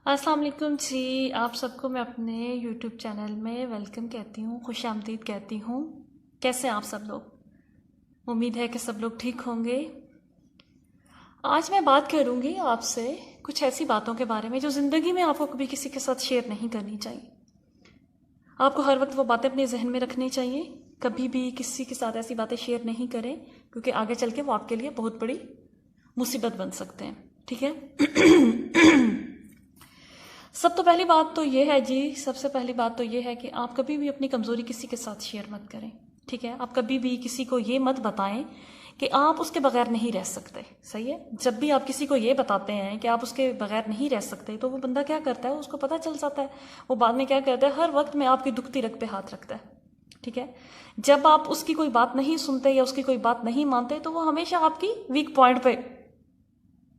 अस्सलाम वालेकुम जी। आप सबको मैं अपने यूट्यूब चैनल में वेलकम कहती हूँ, खुश आमदीद कहती हूँ। कैसे हैं आप सब लोग? उम्मीद है कि सब लोग ठीक होंगे। आज मैं बात करूँगी आपसे कुछ ऐसी बातों के बारे में जो ज़िंदगी में आपको कभी किसी के साथ शेयर नहीं करनी चाहिए। आपको हर वक्त वो बातें अपने जहन में रखनी चाहिए। कभी भी किसी के साथ ऐसी बातें शेयर नहीं करें, क्योंकि आगे चल के वो आपके लिए बहुत बड़ी मुसीबत बन सकते हैं। ठीक है। सब तो पहली बात तो ये है जी, सबसे पहली बात तो ये है कि आप कभी भी अपनी कमज़ोरी किसी के साथ शेयर मत करें। ठीक है। आप कभी भी किसी को ये मत बताएं कि आप उसके बगैर नहीं रह सकते। सही है। जब भी आप किसी को ये बताते हैं कि आप उसके बगैर नहीं रह सकते, तो वो बंदा क्या करता है, उसको पता चल जाता है। वो बाद में क्या करता है, हर वक्त में आपकी दुखती रग पे हाथ रखता है। ठीक है। जब आप उसकी कोई बात नहीं सुनते या उसकी कोई बात नहीं मानते, तो वो हमेशा आपकी वीक पॉइंट पे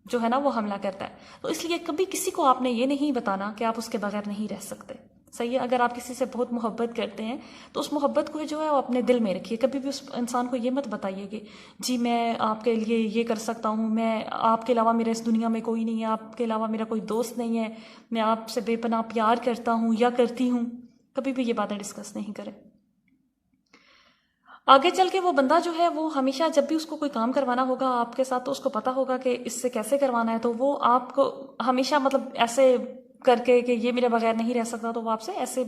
जो है ना वो हमला करता है। तो इसलिए कभी किसी को आपने ये नहीं बताना कि आप उसके बगैर नहीं रह सकते। सही है। अगर आप किसी से बहुत मोहब्बत करते हैं तो उस मोहब्बत को जो है वो अपने दिल में रखिए। कभी भी उस इंसान को ये मत बताइए कि जी मैं आपके लिए ये कर सकता हूँ, मैं आपके अलावा मेरे इस दुनिया में कोई नहीं है, आपके अलावा मेरा कोई दोस्त नहीं है, मैं आपसे बेपनाह प्यार करता हूँ या करती हूँ। कभी भी ये बातें डिस्कस नहीं करें। आगे चल के वो बंदा जो है वो हमेशा जब भी उसको कोई काम करवाना होगा आपके साथ, तो उसको पता होगा कि इससे कैसे करवाना है, तो वो आपको हमेशा मतलब ऐसे करके कि ये मेरे बगैर नहीं रह सकता, तो वो आपसे ऐसे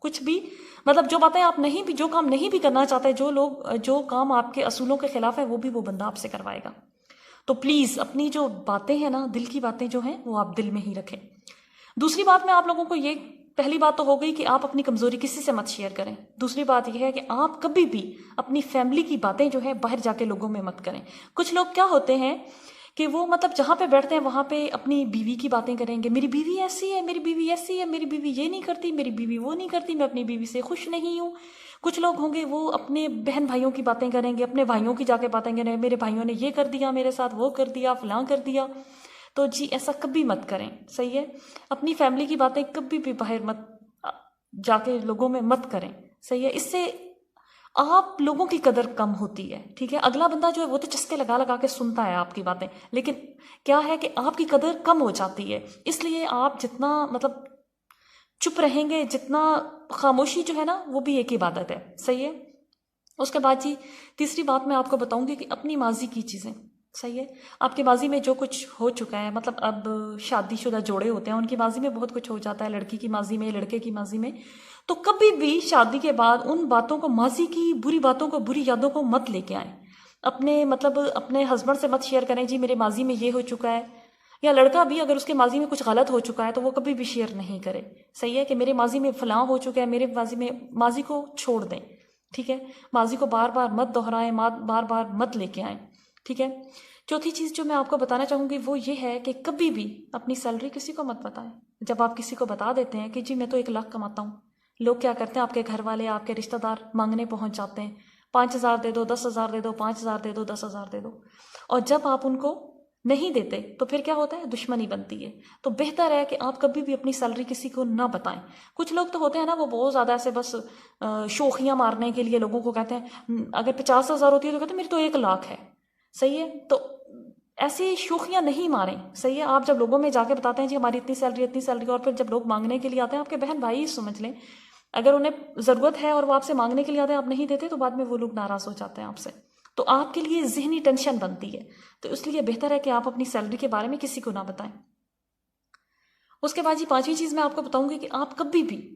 कुछ भी मतलब जो बातें आप नहीं भी, जो काम नहीं भी करना चाहते, जो काम आपके असूलों के खिलाफ है, वो भी वो बंदा आपसे करवाएगा। तो प्लीज अपनी जो बातें हैं ना, दिल की बातें जो हैं वो आप दिल में ही रखें। दूसरी बात मैं आप लोगों को ये, पहली बात तो हो गई कि आप अपनी कमजोरी किसी से मत शेयर करें। दूसरी बात यह है कि आप कभी भी अपनी फैमिली की बातें जो है बाहर जाके लोगों में मत करें। कुछ लोग क्या होते हैं कि वो मतलब जहां पे बैठते हैं वहां पे अपनी बीवी की बातें करेंगे। मेरी बीवी ऐसी है, मेरी बीवी ऐसी है, मेरी बीवी ये नहीं करती, मेरी बीवी वो नहीं करती, मैं अपनी बीवी से खुश नहीं हूँ। कुछ लोग होंगे वो अपने बहन भाइयों की बातें करेंगे, अपने भाइयों की जाके बातें करेंगे, मेरे भाइयों ने ये कर दिया मेरे साथ, वो कर दिया, फलां कर दिया। तो जी ऐसा कभी मत करें। सही है। अपनी फैमिली की बातें कभी भी बाहर मत जाके लोगों में मत करें। सही है। इससे आप लोगों की कदर कम होती है। ठीक है। अगला बंदा जो है वो तो चस्के लगा लगा के सुनता है आपकी बातें, लेकिन क्या है कि आपकी कदर कम हो जाती है। इसलिए आप जितना मतलब चुप रहेंगे, जितना खामोशी जो है ना वो भी एक इबादत है। सही है। उसके बाद जी तीसरी बात मैं आपको बताऊंगी कि अपनी माजी की चीज़ें। सही है। आपकी माजी में जो कुछ हो चुका है, मतलब अब शादीशुदा जोड़े होते हैं उनकी माजी में बहुत कुछ हो जाता है, लड़की की माजी में, लड़के की माजी में। तो कभी भी शादी के बाद उन बातों को, माजी की बुरी बातों को, बुरी यादों को मत लेके आए। अपने मतलब अपने हस्बैंड से मत शेयर करें जी मेरे माजी में ये हो चुका है। या लड़का भी अगर उसके माजी में कुछ गलत हो चुका है तो वो कभी भी शेयर नहीं करे। सही है। कि मेरे माजी में फलां हो चुका है, मेरे माजी में, माजी को छोड़ दें। ठीक है। माजी को बार बार मत दोहराएं, बार बार मत लेके आए। ठीक है। चौथी चीज जो मैं आपको बताना चाहूंगी वो ये है कि कभी भी अपनी सैलरी किसी को मत बताएं। जब आप किसी को बता देते हैं कि जी मैं तो 1 लाख कमाता हूँ, लोग क्या करते हैं, आपके घर वाले, आपके रिश्तेदार मांगने पहुंच जाते हैं, 5,000 दे दो, 10,000 दे दो, 5,000 दे दो, 10,000 दे दो। और जब आप उनको नहीं देते तो फिर क्या होता है, दुश्मनी बनती है। तो बेहतर है कि आप कभी भी अपनी सैलरी किसी को ना बताएं। कुछ लोग तो होते हैं ना, वो बहुत ज्यादा ऐसे बस शोखियां मारने के लिए लोगों को कहते हैं, अगर 50,000 होती है तो कहते हैं मेरी तो 1 लाख है। सही है। तो ऐसी शोखियां नहीं मारें। सही है। आप जब लोगों में जाके बताते हैं जी हमारी इतनी सैलरी, इतनी सैलरी, और फिर जब लोग मांगने के लिए आते हैं, आपके बहन भाई समझ लें, अगर उन्हें जरूरत है और वो आपसे मांगने के लिए आते हैं, आप नहीं देते, तो बाद में वो लोग नाराज हो जाते हैं आपसे। तो आपके लिए जहनी टेंशन बनती है। तो इसलिए बेहतर है कि आप अपनी सैलरी के बारे में किसी को ना बताएं। उसके बाद जी पांचवी चीज मैं आपको बताऊंगी कि आप कभी भी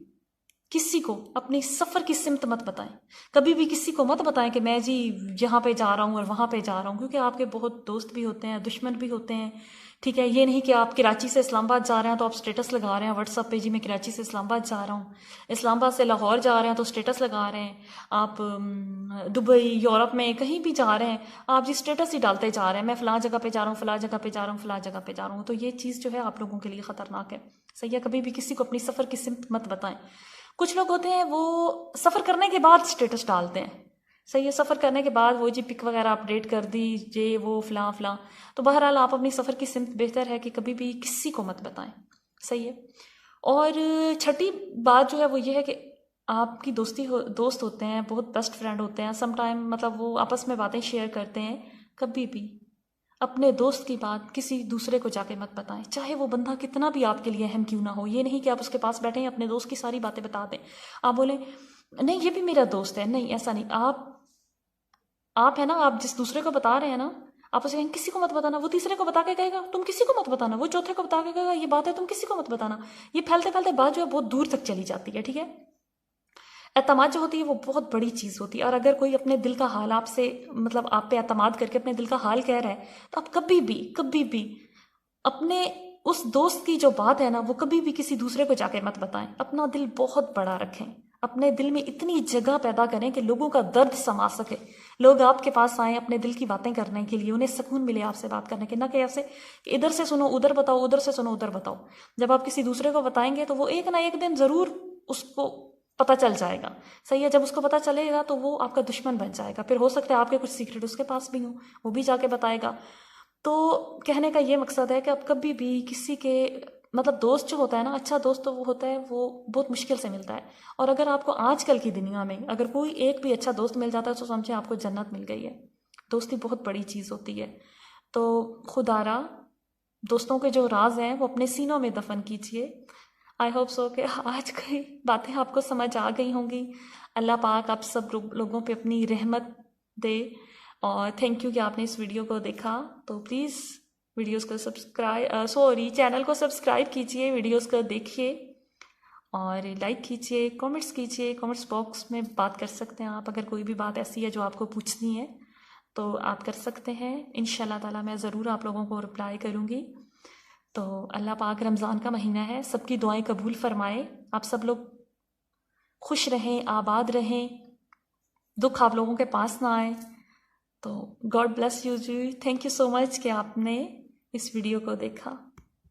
किसी को अपनी सफर की सिमत मत बताएं। कभी भी किसी को मत बताएं कि मैं जी यहाँ पे जा रहा हूँ और वहां पे जा रहा हूँ, क्योंकि आपके बहुत दोस्त भी होते हैं, दुश्मन भी होते हैं। ठीक है। ये नहीं कि आप कराची से इस्लामाबाद जा रहे हैं तो आप स्टेटस लगा रहे हैं व्हाट्सएप पे, जी मैं कराची से इस्लामाबाद जा रहा हूँ। इस्लामाबाद से लाहौर जा रहे हैं तो स्टेटस लगा रहे हैं। आप दुबई, यूरोप में कहीं भी जा रहे हैं, आप जी स्टेटस ही डालते जा रहे हैं, मैं फलां जगह पे जा रहा हूँ, फलां जगह पे जा रहा हूँ, फलां जगह पे जा रहा हूँ। तो ये चीज़ जो है आप लोगों के लिए खतरनाक है। सही है। कभी भी किसी को अपनी सफर की सिमत मत बताएं। कुछ लोग होते हैं वो सफर करने के बाद स्टेटस डालते हैं। सही है। सफर करने के बाद वो जी पिक वगैरह अपडेट कर दी, जे वो फलां फलां। तो बहरहाल आप अपनी सफर की सिमत बेहतर है कि कभी भी किसी को मत बताएं। सही है। और छठी बात जो है वो ये है कि आपकी दोस्त होते हैं, बहुत बेस्ट फ्रेंड होते हैं, समटाइम मतलब वो आपस में बातें शेयर करते हैं। कभी भी अपने दोस्त की बात किसी दूसरे को जाके मत बताएं, चाहे वो बंदा कितना भी आपके लिए अहम क्यों ना हो। ये नहीं कि आप उसके पास बैठे अपने दोस्त की सारी बातें बता दें, आप बोलें नहीं ये भी मेरा दोस्त है, नहीं ऐसा नहीं। आप है ना, आप जिस दूसरे को बता रहे हैं ना, आप उसे कहें किसी को मत बताना, वो तीसरे को बता के कहेगा तुम किसी को मत बताना, वो चौथे को बता के कहेगा ये बात है तुम किसी को मत बताना। ये फैलते फैलते बात जो है बहुत दूर तक चली जाती है, ठीक है। एतमाद जो होती है वो बहुत बड़ी चीज़ होती है, और अगर कोई अपने दिल का हाल आपसे मतलब आप पे एतमाद करके अपने दिल का हाल कह रहा है, तो आप कभी भी अपने उस दोस्त की जो बात है ना वो कभी भी किसी दूसरे को जाके मत बताएं। अपना दिल बहुत बड़ा रखें, अपने दिल में इतनी जगह पैदा करें कि लोगों का दर्द समा सके, लोग आपके पास आए अपने दिल की बातें करने के लिए, उन्हें सुकून मिले आपसे बात करने के, ना कि ऐसे कि इधर से सुनो उधर बताओ, उधर से सुनो उधर बताओ। जब आप किसी दूसरे को बताएंगे तो वो एक ना एक दिन जरूर उसको पता चल जाएगा, सही है। जब उसको पता चलेगा तो वो आपका दुश्मन बन जाएगा, फिर हो सकता है आपके कुछ सीक्रेट उसके पास भी हो, वो भी जाके बताएगा। तो कहने का ये मकसद है कि आप कभी भी किसी के मतलब दोस्त जो होता है ना, अच्छा दोस्त तो वो होता है वो बहुत मुश्किल से मिलता है, और अगर आपको आजकल की दुनिया में अगर कोई एक भी अच्छा दोस्त मिल जाता है तो समझे आपको जन्नत मिल गई है। दोस्ती बहुत बड़ी चीज़ होती है। तो खुदारा दोस्तों के जो राज हैं वो अपने सीनों में दफन कीजिए। आई होप सो कि आज की बातें आपको समझ आ गई होंगी। अल्लाह पाक आप सब लोगों पे अपनी रहमत दे, और थैंक यू कि आपने इस वीडियो को देखा। तो प्लीज़ वीडियोस को चैनल को सब्सक्राइब कीजिए, वीडियोस को देखिए और लाइक कीजिए, कमेंट्स कीजिए। कमेंट्स बॉक्स में बात कर सकते हैं आप, अगर कोई भी बात ऐसी है जो आपको पूछनी है तो आप कर सकते हैं। इंशाल्लाह ताला मैं ज़रूर आप लोगों को रिप्लाई करूँगी। तो अल्लाह पाक रमज़ान का महीना है, सबकी दुआएं कबूल फरमाए, आप सब लोग खुश रहें, आबाद रहें, दुख आप लोगों के पास ना आए। तो God bless you ji, thank you so much कि आपने इस वीडियो को देखा।